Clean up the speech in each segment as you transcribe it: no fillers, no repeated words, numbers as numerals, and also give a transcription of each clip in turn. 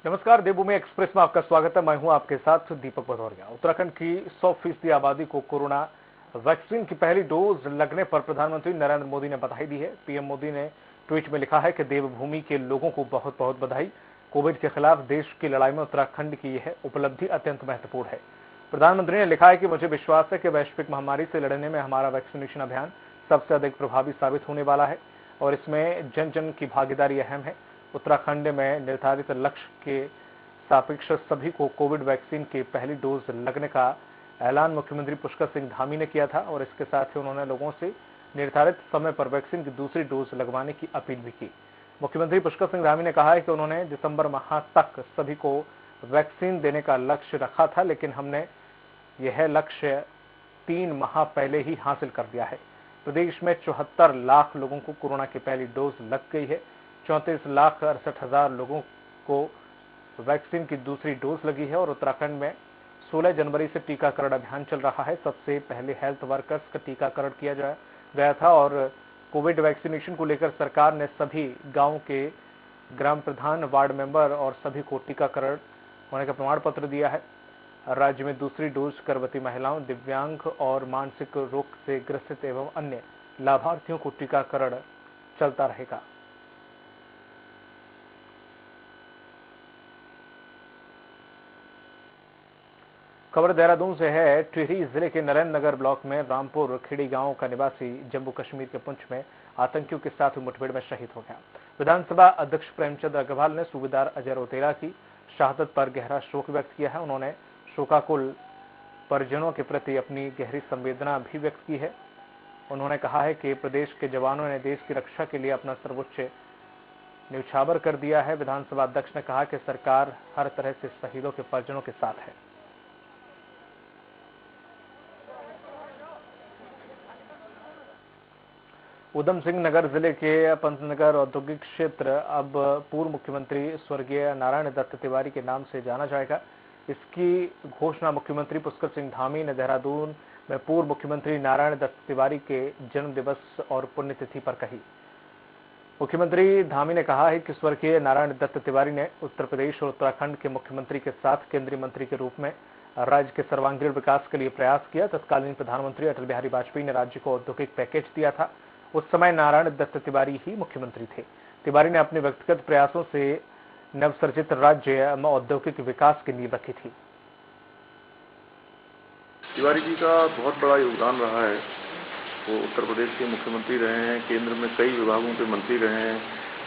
नमस्कार, देवभूमि एक्सप्रेस में आपका स्वागत है। मैं हूं आपके साथ दीपक भदौरिया। उत्तराखंड की 100% आबादी को कोरोना वैक्सीन की पहली डोज लगने पर प्रधानमंत्री नरेंद्र मोदी ने बधाई दी है। पीएम मोदी ने ट्वीट में लिखा है कि देवभूमि के लोगों को बहुत बहुत बधाई। कोविड के खिलाफ देश की लड़ाई में उत्तराखंड की यह उपलब्धि अत्यंत महत्वपूर्ण है। प्रधानमंत्री ने लिखा है कि मुझे विश्वास है कि वैश्विक महामारी से लड़ने में हमारा वैक्सीनेशन अभियान सबसे अधिक प्रभावी साबित होने वाला है और इसमें जन जन की भागीदारी अहम है। उत्तराखंड में निर्धारित लक्ष्य के सापेक्ष सभी को कोविड वैक्सीन की पहली डोज लगने का ऐलान मुख्यमंत्री पुष्कर सिंह धामी ने किया था और इसके साथ ही उन्होंने लोगों से निर्धारित समय पर वैक्सीन की दूसरी डोज लगवाने की अपील भी की। मुख्यमंत्री पुष्कर सिंह धामी ने कहा है कि उन्होंने दिसंबर माह तक सभी को वैक्सीन देने का लक्ष्य रखा था, लेकिन हमने यह लक्ष्य 3 माह पहले ही हासिल कर दिया है। प्रदेश में 74 लाख लोगों को कोरोना की पहली डोज लग गई है। 34,68,000 लोगों को वैक्सीन की दूसरी डोज लगी है और उत्तराखंड में 16 जनवरी से टीकाकरण अभियान चल रहा है। सबसे पहले हेल्थ वर्कर्स का टीकाकरण किया गया था और कोविड वैक्सीनेशन को लेकर सरकार ने सभी गांव के ग्राम प्रधान, वार्ड मेंबर और सभी को टीकाकरण होने का प्रमाण पत्र दिया है। राज्य में दूसरी डोज गर्भवती महिलाओं, दिव्यांग और मानसिक रोग से ग्रसित एवं अन्य लाभार्थियों को टीकाकरण चलता रहेगा। खबर देहरादून से है। टिहरी जिले के नरेंद्र नगर ब्लॉक में रामपुर खेड़ी गांव का निवासी जम्मू कश्मीर के पुंछ में आतंकियों के साथ हुई मुठभेड़ में शहीद हो गया। विधानसभा अध्यक्ष प्रेमचंद अग्रवाल ने सूबेदार अजय रौतेला की शहादत पर गहरा शोक व्यक्त किया है। उन्होंने शोकाकुल परिजनों के प्रति अपनी गहरी संवेदना भी व्यक्त की है। उन्होंने कहा है कि प्रदेश के जवानों ने देश की रक्षा के लिए अपना सर्वोच्च न्यौछावर कर दिया है। विधानसभा अध्यक्ष ने कहा कि सरकार हर तरह से शहीदों के परिजनों के साथ है। उधम सिंह नगर जिले के पंतनगर औद्योगिक क्षेत्र अब पूर्व मुख्यमंत्री स्वर्गीय नारायण दत्त तिवारी के नाम से जाना जाएगा। इसकी घोषणा मुख्यमंत्री पुष्कर सिंह धामी ने देहरादून में पूर्व मुख्यमंत्री नारायण दत्त तिवारी के जन्म दिवस और पुण्यतिथि पर कही। मुख्यमंत्री धामी ने कहा है कि स्वर्गीय नारायण दत्त तिवारी ने उत्तर प्रदेश और उत्तराखंड के मुख्यमंत्री के साथ केंद्रीय मंत्री के रूप में राज्य के सर्वांगीण विकास के लिए प्रयास किया। तत्कालीन प्रधानमंत्री अटल बिहारी वाजपेयी ने राज्य को औद्योगिक पैकेज दिया था। उस समय नारायण दत्त तिवारी ही मुख्यमंत्री थे। तिवारी ने अपने व्यक्तिगत प्रयासों से नवसर्जित राज्य में औद्योगिक विकास की नींव रखी थी। तिवारी जी का बहुत बड़ा योगदान रहा है। वो उत्तर प्रदेश के मुख्यमंत्री रहे हैं, केंद्र में कई विभागों के मंत्री रहे हैं,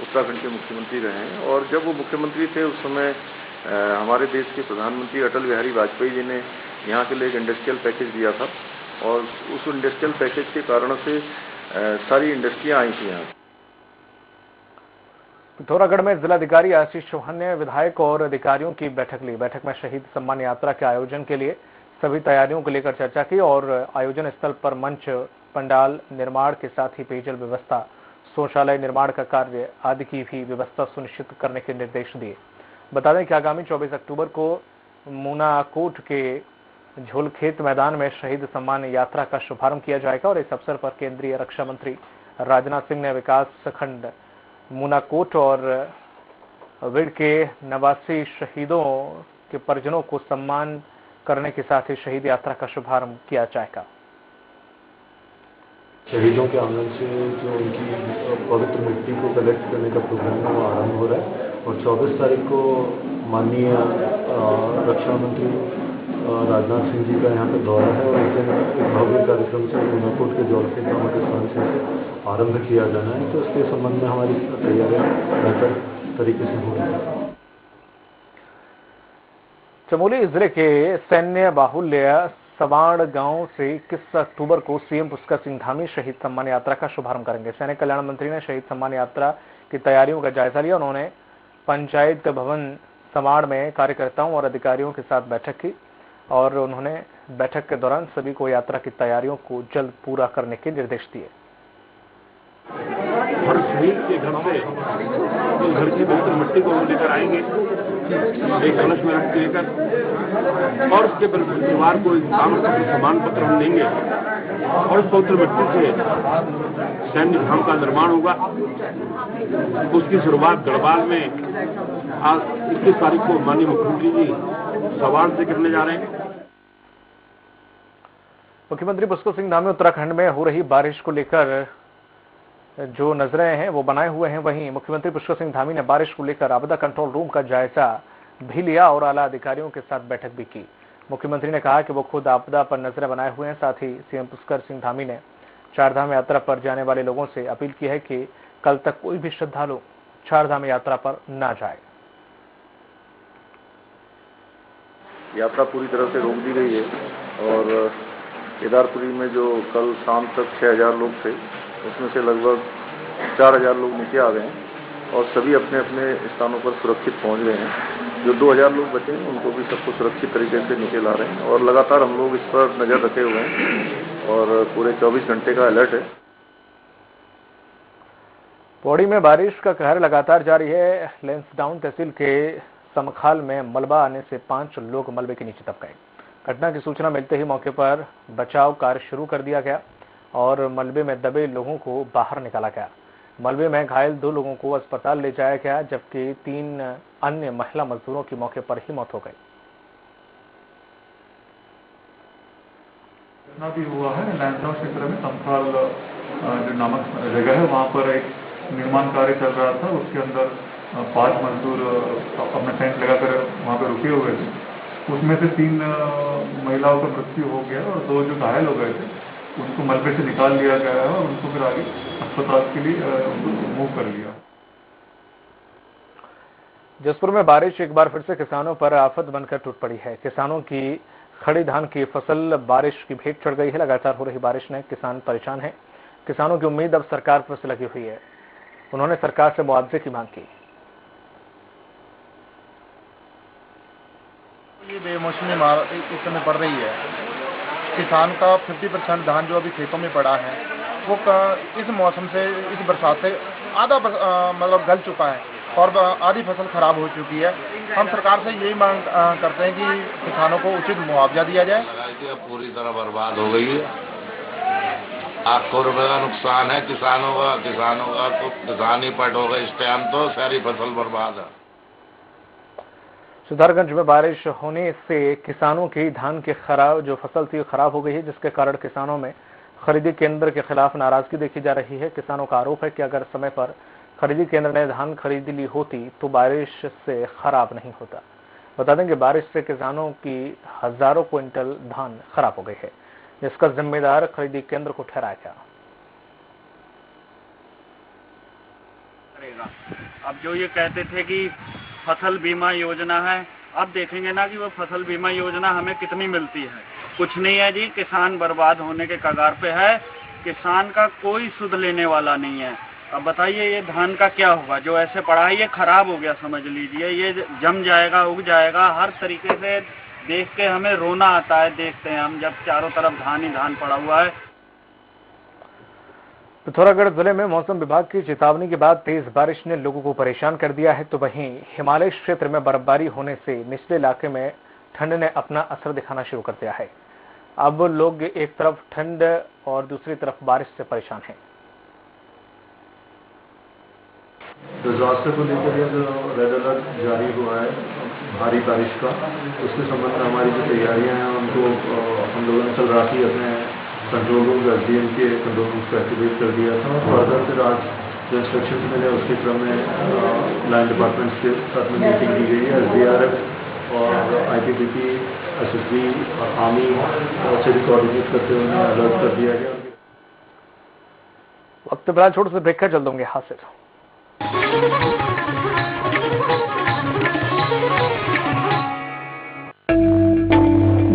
उत्तराखंड के मुख्यमंत्री रहे हैं और जब वो मुख्यमंत्री थे उस समय हमारे देश के प्रधानमंत्री अटल बिहारी वाजपेयी जी ने यहाँ के लिए एक इंडस्ट्रियल पैकेज दिया था और उस इंडस्ट्रियल पैकेज के कारण से सारी इंडस्ट्रियां आई थी यहाँ। पिथौरागढ़ में जिलाधिकारी आशीष चौहान ने विधायक और अधिकारियों की बैठक ली। बैठक में शहीद सम्मान यात्रा के आयोजन के लिए सभी तैयारियों को लेकर चर्चा की और आयोजन स्थल पर मंच, पंडाल निर्माण के साथ ही पेयजल व्यवस्था, शौचालय निर्माण का कार्य आदि की भी व्यवस्था सुनिश्चित करने के निर्देश दिए। बता दें कि आगामी 24 अक्टूबर को मूनाकोट के झोलखेत मैदान में शहीद सम्मान यात्रा का शुभारंभ किया जाएगा और इस अवसर पर केंद्रीय रक्षा मंत्री राजनाथ सिंह ने विकास खंड मूनाकोट और विड के नवासी शहीदों के परिजनों को सम्मान करने के साथ ही शहीद यात्रा का शुभारंभ किया जाएगा। शहीदों के आंगन से जो उनकी पवित्र मिट्टी को कलेक्ट करने का प्रोग्राम है वो आरंभ हो रहा है और 24 तारीख को माननीय रक्षा मंत्री राजनाथ सिंह जी का यहाँ पे दौरा है और इस दिन एक भव्य कार्यक्रम से मूनाकोट के झोलखेत नामक स्थान से आरंभ किया जाना है। तो इसके संबंध में हमारी तैयारियां बेहतर तरीके से हो रही है। चमोली जिले के सैन्य बाहुल्य सवाड़ गांव से 21 अक्टूबर को सीएम पुष्कर सिंह धामी शहीद सम्मान यात्रा का शुभारंभ करेंगे। सैनिक कल्याण मंत्री ने शहीद सम्मान यात्रा की तैयारियों का जायजा लिया। उन्होंने पंचायत भवन सवाड़ में कार्यकर्ताओं और अधिकारियों के साथ बैठक की और उन्होंने बैठक के दौरान सभी को यात्रा की तैयारियों को जल्द पूरा करने के निर्देश दिए। हर शहीद के घर से उस घर की पवित्र मिट्टी को लेकर आएंगे, एक कलश में रख के लेकर और उसके परिवार को एक कागज का सम्मान पत्र हम देंगे और उस पवित्र मिट्टी से सैन्य धाम का निर्माण होगा। उसकी शुरुआत गढ़वाल में आज 21 तारीख को माननीय मुख्यमंत्री जी सवाल से करने जा रहे हैं। मुख्यमंत्री पुष्कर सिंह धामी उत्तराखंड में हो रही बारिश को लेकर जो नजरें हैं वो बनाए हुए हैं। वहीं मुख्यमंत्री पुष्कर सिंह धामी ने बारिश को लेकर आपदा कंट्रोल रूम का जायजा भी लिया और आला अधिकारियों के साथ बैठक भी की। मुख्यमंत्री ने कहा कि वो खुद आपदा पर नजरें बनाए हुए हैं। साथ ही सीएम पुष्कर सिंह धामी ने चारधाम यात्रा पर जाने वाले लोगों से अपील की है कि कल तक कोई भी श्रद्धालु चारधाम यात्रा पर ना जाए। यात्रा पूरी तरह से रोक दी गई है और केदारपुरी में जो कल शाम तक 6000 लोग थे उसमें से लगभग 4000 लोग नीचे आ गए हैं और सभी अपने अपने स्थानों पर सुरक्षित पहुंच गए हैं। जो 2000 लोग बचे हैं उनको भी सबको सुरक्षित तरीके से नीचे ला रहे हैं और लगातार हम लोग इस पर नजर रखे हुए हैं और पूरे 24 घंटे का अलर्ट है। पौड़ी में बारिश का कहर लगातार जारी है। लैंसडाउन तहसील के समखाल में मलबा आने से 5 लोग मलबे के नीचे दब गए। घटना की सूचना मिलते ही मौके पर बचाव कार्य शुरू कर दिया गया और मलबे में दबे लोगों को बाहर निकाला गया। मलबे में घायल 2 लोगों को अस्पताल ले जाया गया जबकि 3 अन्य महिला मजदूरों की मौके पर ही मौत हो गई। घटना भी हुआ है लैंसडाउन क्षेत्र में समखाल जो नामक जगह है वहाँ पर एक निर्माण कार्य चल रहा था। उसके अंदर 5 मजदूर अपना टेंट लगाकर वहाँ पर रुके हुए थे। उसमें से 3 महिलाओं का मृत्यु हो गया और 2 जो घायल हो गए थे उनको मलबे से निकाल लिया गया है और उनको फिर आगे अस्पताल के लिए मूव कर लिया। जसपुर में बारिश एक बार फिर से किसानों पर आफत बनकर टूट पड़ी है। किसानों की खड़ी धान की फसल बारिश की भेंट चढ़ गई है। लगातार हो रही बारिश ने किसान परेशान हैं। किसानों की उम्मीद अब सरकार पर से लगी हुई है। उन्होंने सरकार से मुआवजे की मांग की। ये बेमौसमी इस समय पड़ रही है। किसान का 50% धान जो अभी खेतों में पड़ा है वो इस मौसम से, इस बरसात से आधा मतलब गल चुका है और आधी फसल खराब हो चुकी है। हम सरकार से यही मांग करते हैं कि किसानों को उचित मुआवजा दिया जाए। पूरी तरह बर्बाद हो गई है। लाखों रुपए का नुकसान है किसानों का तो किसान ही पट होगा। इस टाइम तो सारी फसल बर्बाद है। सुधारगंज में बारिश होने से किसानों की धान की जो फसल थी खराब हो गई है, जिसके कारण किसानों में खरीदी केंद्र के खिलाफ नाराजगी देखी जा रही है। किसानों का आरोप है कि अगर समय पर खरीदी केंद्र ने धान खरीद ली होती तो बारिश से खराब नहीं होता। बता दें कि बारिश से किसानों की हजारों क्विंटल धान खराब हो गई है, जिसका जिम्मेदार खरीदी केंद्र को ठहराया गया। अब जो ये कहते थे कि फसल बीमा योजना है, अब देखेंगे ना कि वो फसल बीमा योजना हमें कितनी मिलती है। कुछ नहीं है जी, किसान बर्बाद होने के कगार पे है। किसान का कोई सुध लेने वाला नहीं है। अब बताइए ये धान का क्या होगा? जो ऐसे पड़ा है ये खराब हो गया समझ लीजिए। ये जम जाएगा, उग जाएगा। हर तरीके से देख के हमें रोना आता है। देखते हैं हम जब चारों तरफ धान ही धान पड़ा हुआ है। पिथौरागढ़ जिले में मौसम विभाग की चेतावनी के बाद तेज बारिश ने लोगों को परेशान कर दिया है। तो वहीं हिमालय क्षेत्र में बर्फबारी होने से निचले इलाके में ठंड ने अपना असर दिखाना शुरू कर दिया है। अब लोग एक तरफ ठंड और दूसरी तरफ बारिश से परेशान हैं। डिजास्टर को लेकर जो रेड अलर्ट जारी हुआ है भारी बारिश का, उसके संबंध में हमारी जो तैयारियां हैं उनको हम लोगों ने कल रात ही अपने कंट्रोल रूम एसडीएम के कंट्रोल रूम को एक्टिवेट कर दिया था। और फर्दर फिर आज जो इंस्ट्रक्शन मिले उसके क्रम में लाइन डिपार्टमेंट्स के साथ में मीटिंग की गई है। SDRF और ITBP, SSB, आर्मी से भी कोऑर्डिनेट करते हुए अलर्ट कर दिया गया। वक्त फिलहाल छोटे से ब्रेक कर चल दूंगे हासिल।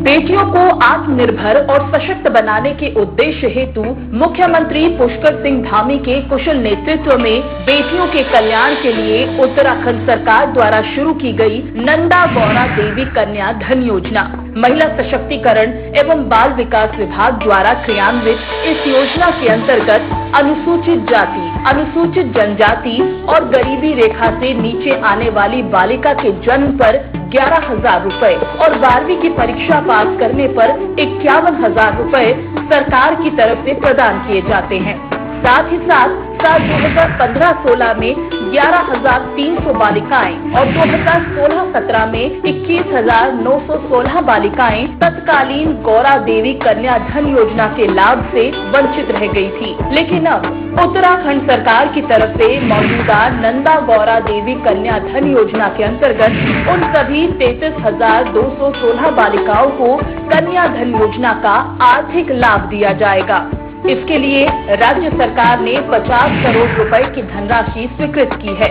बेटियों को आत्मनिर्भर और सशक्त बनाने के उद्देश्य हेतु मुख्यमंत्री पुष्कर सिंह धामी के कुशल नेतृत्व में बेटियों के कल्याण के लिए उत्तराखंड सरकार द्वारा शुरू की गई नंदा गौरा देवी कन्या धन योजना महिला सशक्तिकरण एवं बाल विकास विभाग द्वारा क्रियान्वित इस योजना के अंतर्गत अनुसूचित जाति, अनुसूचित जनजाति और गरीबी रेखा से नीचे आने वाली बालिका के जन्म पर 11,000 रुपए और 12वीं की परीक्षा पास करने पर 51,000 रुपए सरकार की तरफ से प्रदान किए जाते हैं। साथ ही साथ साल 2015-16 में 11,300 बालिकाएं और 2016-17 में 21,916 बालिकाएं तत्कालीन गौरा देवी कन्या धन योजना के लाभ से वंचित रह गई थी। लेकिन अब उत्तराखंड सरकार की तरफ से मौजूदा नंदा गौरा देवी कन्या धन योजना के अंतर्गत उन सभी 33,216 बालिकाओं को कन्या धन योजना का आर्थिक लाभ दिया जाएगा। इसके लिए राज्य सरकार ने 50 करोड़ रुपए की धनराशि स्वीकृत की है।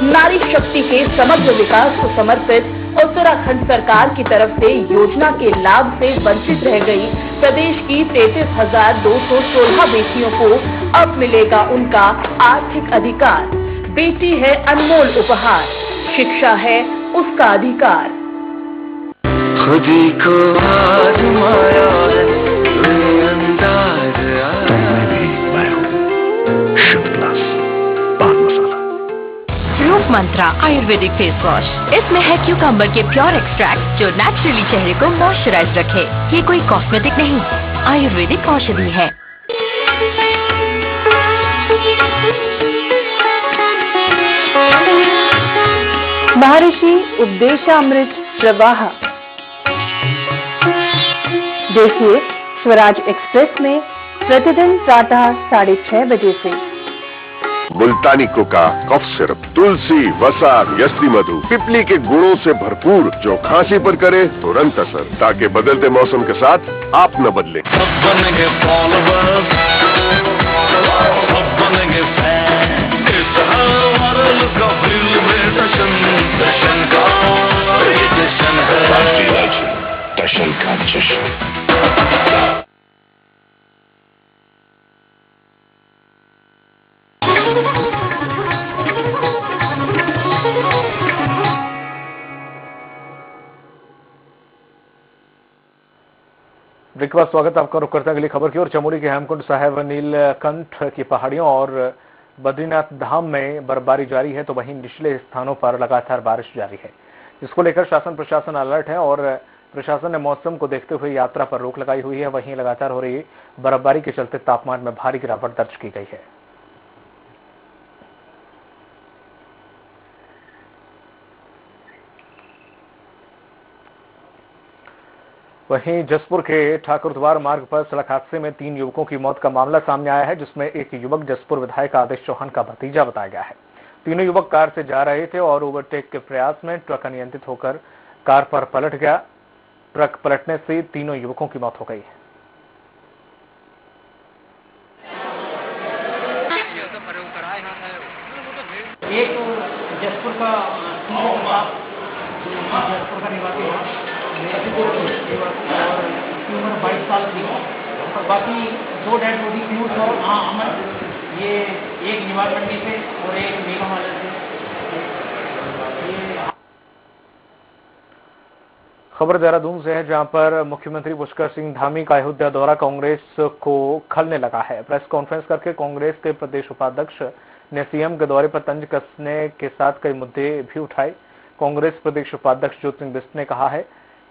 नारी शक्ति के समग्र विकास को समर्पित उत्तराखंड सरकार की तरफ से योजना के लाभ से वंचित रह गई प्रदेश की 33,216 बेटियों को अब मिलेगा उनका आर्थिक अधिकार। बेटी है अनमोल उपहार, शिक्षा है उसका अधिकार। खुदी को आजमाया है अंदाज रूप मंत्रा आयुर्वेदिक फेस वॉश। इसमें है क्यूकम्बर के प्योर एक्सट्रैक्ट जो नेचुरली चेहरे को मॉइस्चराइज रखे। ये कोई कॉस्मेटिक नहीं, आयुर्वेदिक औषधि है। महर्षि उपदेशामृत प्रवाह। देखिए स्वराज एक्सप्रेस में प्रतिदिन प्रातः 6:30 बजे से। मुल्तानी कोका, कफ सिरप, तुलसी, वसा, यस्ती मधु, पिपली के गुणों से भरपूर जो खांसी पर करे तुरंत असर, ताकि बदलते मौसम के साथ आप न बदले। दर्शन का जश्न। ब्रेक बाद स्वागत आपका। रुक करते हैं अगली खबर की ओर। चमोली के हेमकुंड साहिब, नीलकंठ की पहाड़ियों और बद्रीनाथ धाम में बर्फबारी जारी है, तो वहीं निचले स्थानों पर लगातार बारिश जारी है, जिसको लेकर शासन प्रशासन अलर्ट है और प्रशासन ने मौसम को देखते हुए यात्रा पर रोक लगाई हुई है। वहीं लगातार हो रही बर्फबारी के चलते तापमान में भारी गिरावट दर्ज की गई है। वहीं जसपुर के ठाकुरद्वार मार्ग पर सड़क हादसे में 3 युवकों की मौत का मामला सामने आया है, जिसमें एक युवक जसपुर विधायक आदेश चौहान का भतीजा बताया गया है। तीनों युवक कार से जा रहे थे और ओवरटेक के प्रयास में ट्रक अनियंत्रित होकर कार पर पलट गया। ट्रक पलटने से तीनों युवकों की मौत हो गई है। एक जसपुर का निवासी है, और उसकी उम्र 22 साल थी, और बाकी 2 डेड बॉडी पीयूष और अमन, ये एक निवार मंडी से और एक नीलमवाले से। खबर देहरादून से है, जहां पर मुख्यमंत्री पुष्कर सिंह धामी का अयोध्या दौरा कांग्रेस को खलने लगा है। प्रेस कॉन्फ्रेंस करके कांग्रेस के प्रदेश उपाध्यक्ष ने सीएम के दौरे पर तंज कसने के साथ कई मुद्दे भी उठाए। कांग्रेस प्रदेश उपाध्यक्ष ज्योतिर्सिंह बिष्ट ने कहा है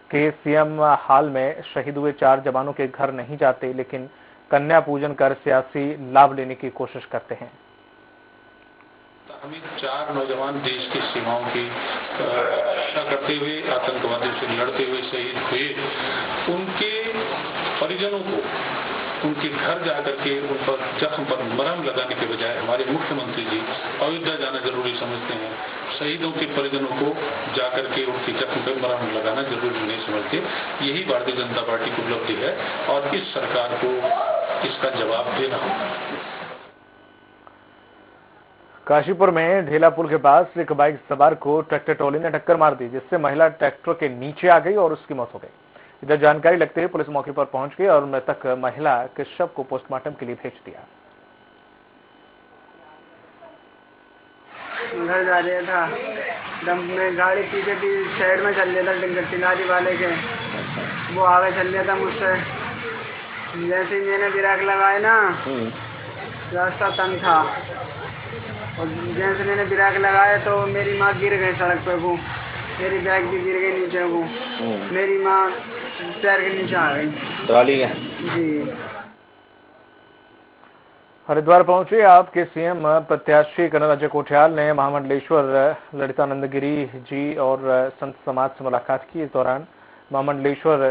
कि सीएम हाल में शहीद हुए 4 जवानों के घर नहीं जाते, लेकिन कन्या पूजन कर सियासी लाभ लेने की कोशिश करते हैं। हमें 4 नौजवान देश की सीमाओं की रक्षा करते हुए, आतंकवादियों से लड़ते हुए शहीद हुए, उनके परिजनों को उनके घर जाकर के उन पर जख्म पर मरहम लगाने के बजाय हमारे मुख्यमंत्री जी अयोध्या जाना जरूरी समझते हैं। शहीदों के परिजनों को जाकर के उनके जख्म पर मरहम लगाना जरूरी नहीं समझते। यही भारतीय जनता पार्टी की उपलब्धि है और इस सरकार को इसका जवाब देना होगा। काशीपुर में ढेला पुल के पास एक बाइक सवार को ट्रैक्टर ट्रॉली ने टक्कर मार दी, जिससे महिला ट्रैक्टर के नीचे आ गई और उसकी मौत हो गई। इधर जानकारी लगते ही पुलिस मौके पर पहुंच गई और मृतक महिला के शव को पोस्टमार्टम के लिए भेज दिया। घर जा रहा था, दम में गाड़ी पीछे साइड में चल रहा था, टिंगारी वाले के, वो आगे चल रहा था मुझसे। जैसे ही मैंने ब्रेक लगाए ना, रास्ता तंग था, और जैसे मैंने ब्रेक लगाया तो मेरी माँ गिर गई सड़क पे, वो मेरी बैग भी गिर गई नीचे, वो मेरी माँ पैर के नीचे आ गई। ट्रॉली है जी। हरिद्वार पहुंचे आपके सीएम प्रत्याशी कर्नल अजय कोठियाल ने महामंडलेश्वर ललितानंद गिरी जी और संत समाज से मुलाकात की। इस दौरान महामंडलेश्वर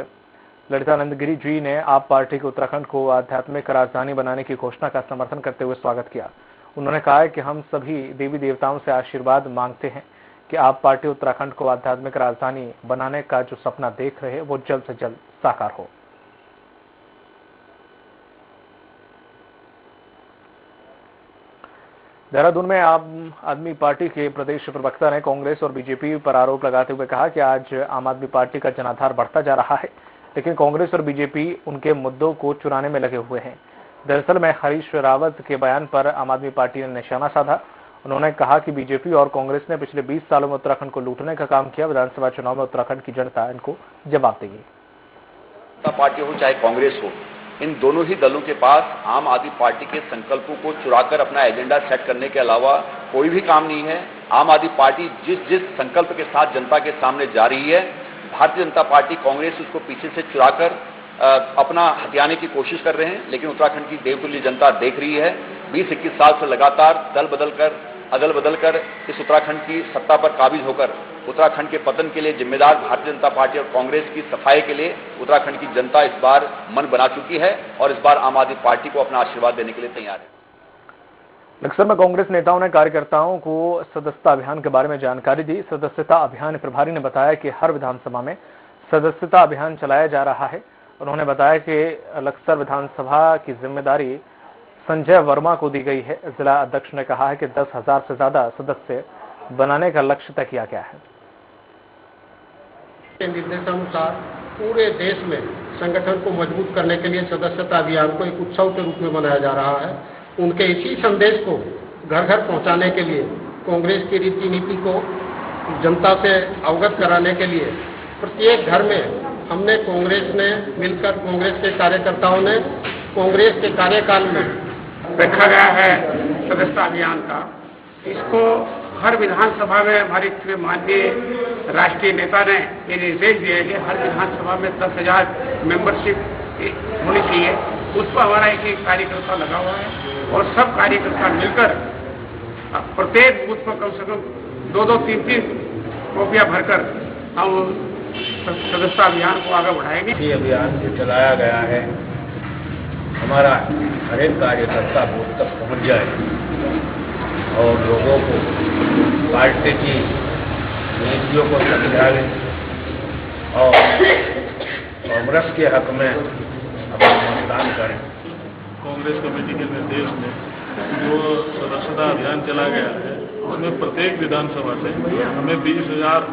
ललितानंद गिरी जी ने आप पार्टी के उत्तराखंड को आध्यात्मिक राजधानी बनाने की घोषणा का समर्थन करते हुए स्वागत किया। उन्होंने कहा कि हम सभी देवी देवताओं से आशीर्वाद मांगते हैं कि आप पार्टी उत्तराखंड को आध्यात्मिक राजधानी बनाने का जो सपना देख रहे हैं वो जल्द से जल्द साकार हो। देहरादून में आम आदमी पार्टी के प्रदेश प्रवक्ता ने कांग्रेस और बीजेपी पर आरोप लगाते हुए कहा कि आज आम आदमी पार्टी का जनाधार बढ़ता जा रहा है, लेकिन कांग्रेस और बीजेपी उनके मुद्दों को चुराने में लगे हुए हैं। दरअसल में हरीश रावत के बयान पर आम आदमी पार्टी ने निशाना साधा। उन्होंने कहा कि बीजेपी और कांग्रेस ने पिछले 20 सालों में उत्तराखंड को लूटने का काम किया। विधानसभा चुनाव में उत्तराखंड की जनता इनको जवाब देगी। पार्टी हो चाहे कांग्रेस हो, इन दोनों ही दलों के पास आम आदमी पार्टी के संकल्पों को चुराकर अपना एजेंडा सेट करने के अलावा कोई भी काम नहीं है। आम आदमी पार्टी जिस संकल्प के साथ जनता के सामने जा रही है, भारतीय जनता पार्टी कांग्रेस उसको पीछे से चुराकर अपना हथियाने की कोशिश कर रहे हैं, लेकिन उत्तराखंड की देवतुल्य जनता देख रही है। 20-21 साल से लगातार अदल बदल कर इस उत्तराखंड की सत्ता पर काबिज होकर उत्तराखंड के पतन के लिए जिम्मेदार भारतीय जनता पार्टी और कांग्रेस की सफाई के लिए उत्तराखंड की जनता इस बार मन बना चुकी है और इस बार आम आदमी पार्टी को अपना आशीर्वाद देने के लिए तैयार है। बक्सर में कांग्रेस नेताओं ने कार्यकर्ताओं को सदस्यता अभियान के बारे में जानकारी दी। सदस्यता अभियान प्रभारी ने बताया कि हर विधानसभा में सदस्यता अभियान चलाया जा रहा है। उन्होंने बताया कि बक्सर विधानसभा की जिम्मेदारी संजय वर्मा को दी गई है। जिला अध्यक्ष ने कहा है कि 10,000 से ज्यादा सदस्य बनाने का लक्ष्य तय किया गया है। निर्देशानुसार पूरे देश में संगठन को मजबूत करने के लिए सदस्यता अभियान को एक उत्सव के रूप में मनाया जा रहा है। उनके इसी संदेश को घर घर पहुंचाने के लिए कांग्रेस की रीति नीति को जनता से अवगत कराने के लिए प्रत्येक घर में हमने कांग्रेस ने मिलकर कांग्रेस के कार्यकर्ताओं ने कांग्रेस के कार्यकाल में रखा गया है सदस्यता अभियान का। इसको हर विधानसभा में हमारे माननीय राष्ट्रीय नेता ने ये निर्देश दिए कि हर विधानसभा में 10,000 मेंबरशिप होनी चाहिए। उस पर हमारा एक कार्यकर्ता लगा हुआ है और सब कार्यकर्ता मिलकर प्रत्येक बूथ पर कम से कम 2-3 कॉपियां भरकर हम सदस्यता अभियान को आगे बढ़ाएंगे। ये अभियान जो चलाया गया है, हमारा हर एक कार्यकर्ता बूथ तक पहुंच जाए और लोगों को पार्टी की नीतियों को समझाए और कांग्रेस के हक में अपना मतदान करें। कांग्रेस कमेटी के निर्देश में जो सदस्यता अभियान चला गया है, उसमें प्रत्येक विधानसभा से हमें 20,000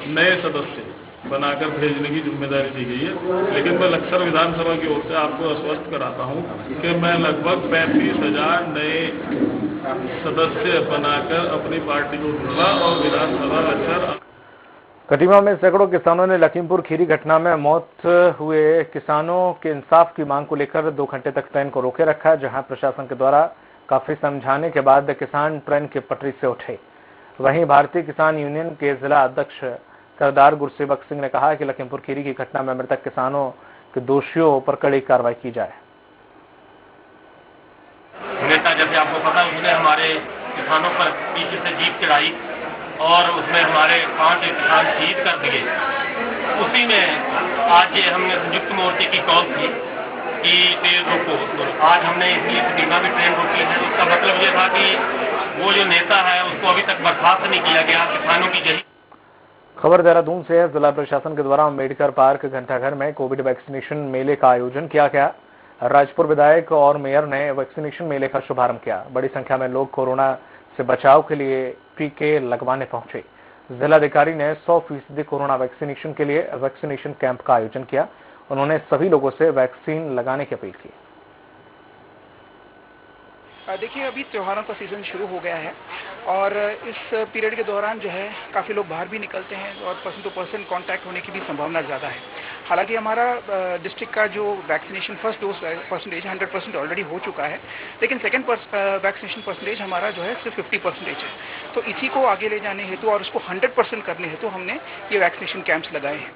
नए सदस्य बनाकर भेजने की जिम्मेदारी दी गई है। लेकिन मैं बक्सर विधानसभा की ओर से आपको आश्वस्त कराता हूं कि मैं लगभग 35,000 नए सदस्य बनाकर अपनी पार्टी को दूंगा और विधानसभा बक्सर। कटिमा में सैकड़ों किसानों ने लखीमपुर खीरी घटना में मौत हुए किसानों के इंसाफ की मांग को लेकर 2 घंटे तक ट्रेन को रोके रखा, जहां प्रशासन के द्वारा काफी समझाने के बाद किसान ट्रेन की पटरी से उठे। वहीं भारतीय किसान यूनियन के जिला अध्यक्ष सरदार गुरसेवक सिंह ने कहा कि लखीमपुर खीरी की घटना में मृतक किसानों के दोषियों पर कड़ी कार्रवाई की जाए। नेता जैसे आपको पता है, उसने हमारे किसानों पर पीछे से जीप चढ़ाई और उसमें हमारे 5 किसान शहीद कर दिए। उसी में आज ये हमने संयुक्त मोर्चे की कॉल थी कि ट्रेन रोको। आज हमने इसलिए कटिमा में ट्रेन रोकी है। उसका मतलब ये था कि वो जो नेता है उसको अभी तक बर्खास्त नहीं किया गया। किसानों की यही खबर देहरादून से है। जिला प्रशासन के द्वारा अम्बेडकर पार्क घंटाघर में कोविड वैक्सीनेशन मेले का आयोजन किया गया। राजपुर विधायक और मेयर ने वैक्सीनेशन मेले का शुभारंभ किया। बड़ी संख्या में लोग कोरोना से बचाव के लिए टीके लगवाने पहुंचे। जिलाधिकारी ने 100% कोरोना वैक्सीनेशन के लिए वैक्सीनेशन कैंप का आयोजन किया। उन्होंने सभी लोगों से वैक्सीन लगाने की अपील की। देखिए, अभी त्योहारों का सीजन शुरू हो गया है और इस पीरियड के दौरान जो है काफ़ी लोग बाहर भी निकलते हैं और पर्सन टू पर्सन कांटेक्ट होने की भी संभावना ज़्यादा है। हालांकि हमारा डिस्ट्रिक्ट का जो vaccination first dose percentage 100% already हो चुका है, लेकिन सेकंड वैक्सीनेशन परसेंटेज हमारा जो है सिर्फ 50% है। तो इसी को आगे ले जाने हेतु और उसको 100% करने हेतु हमने ये वैक्सीनेशन कैंप्स लगाए हैं।